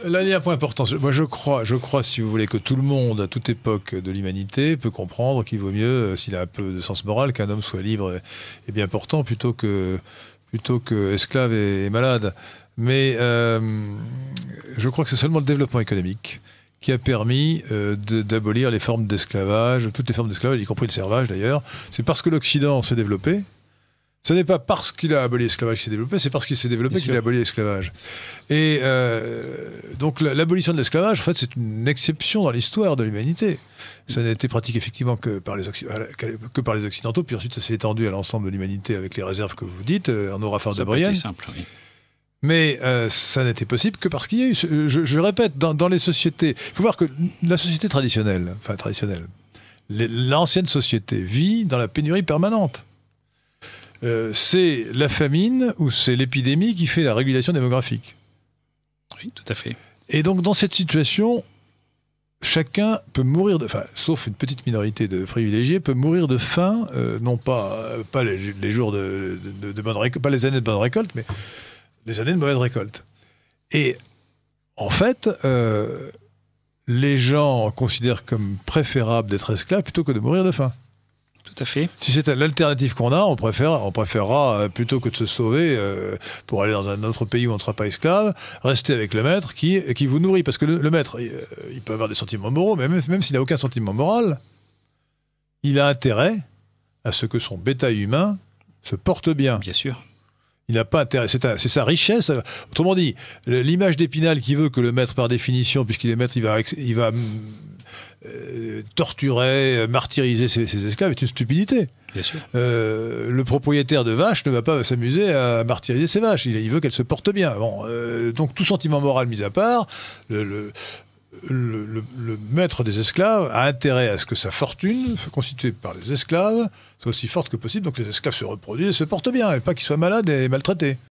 Là, il y a un point important. Moi, je crois, si vous voulez, que tout le monde, à toute époque de l'humanité, peut comprendre qu'il vaut mieux, s'il a un peu de sens moral, qu'un homme soit libre et bien portant plutôt que esclave et malade. Mais je crois que c'est seulement le développement économique qui a permis d'abolir les formes d'esclavage, toutes les formes d'esclavage, y compris le servage d'ailleurs. C'est parce que l'Occident s'est développé. Ce n'est pas parce qu'il a aboli l'esclavage qu'il s'est développé, c'est parce qu'il s'est développé qu'il a aboli l'esclavage. Et donc l'abolition de l'esclavage, en fait, c'est une exception dans l'histoire de l'humanité. Ça n'a été pratiqué effectivement que par les Occidentaux, puis ensuite ça s'est étendu à l'ensemble de l'humanité avec les réserves que vous dites, en aura Fort de Brienne. C'est simple, oui. Mais ça n'était possible que parce qu'il y a eu, je répète, dans les sociétés, il faut voir que la société traditionnelle, l'ancienne société vit dans la pénurie permanente. C'est la famine ou c'est l'épidémie qui fait la régulation démographique. Oui, tout à fait. Et donc, dans cette situation, chacun peut mourir de faim, sauf une petite minorité de privilégiés, peut mourir de faim, non pas les jours de bonne récolte, pas les années de bonne récolte, mais les années de mauvaise récolte. Et en fait, les gens considèrent comme préférable d'être esclave plutôt que de mourir de faim. Tout à fait. Si c'est l'alternative qu'on a, on préférera plutôt que de se sauver pour aller dans un autre pays où on ne sera pas esclave, rester avec le maître qui vous nourrit. Parce que le maître, il peut avoir des sentiments moraux, mais même s'il n'a aucun sentiment moral, il a intérêt à ce que son bétail humain se porte bien. Bien sûr. Il n'a pas intérêt. C'est sa richesse. Autrement dit, l'image d'Épinal qui veut que le maître, par définition, puisqu'il est maître, il va torturer, martyriser ses esclaves, est une stupidité. Bien sûr. Le propriétaire de vaches ne va pas s'amuser à martyriser ses vaches. Il veut qu'elles se portent bien. Bon, donc tout sentiment moral mis à part, le maître des esclaves a intérêt à ce que sa fortune, constituée par les esclaves, soit aussi forte que possible. Donc les esclaves se reproduisent et se portent bien, et pas qu'ils soient malades et maltraités.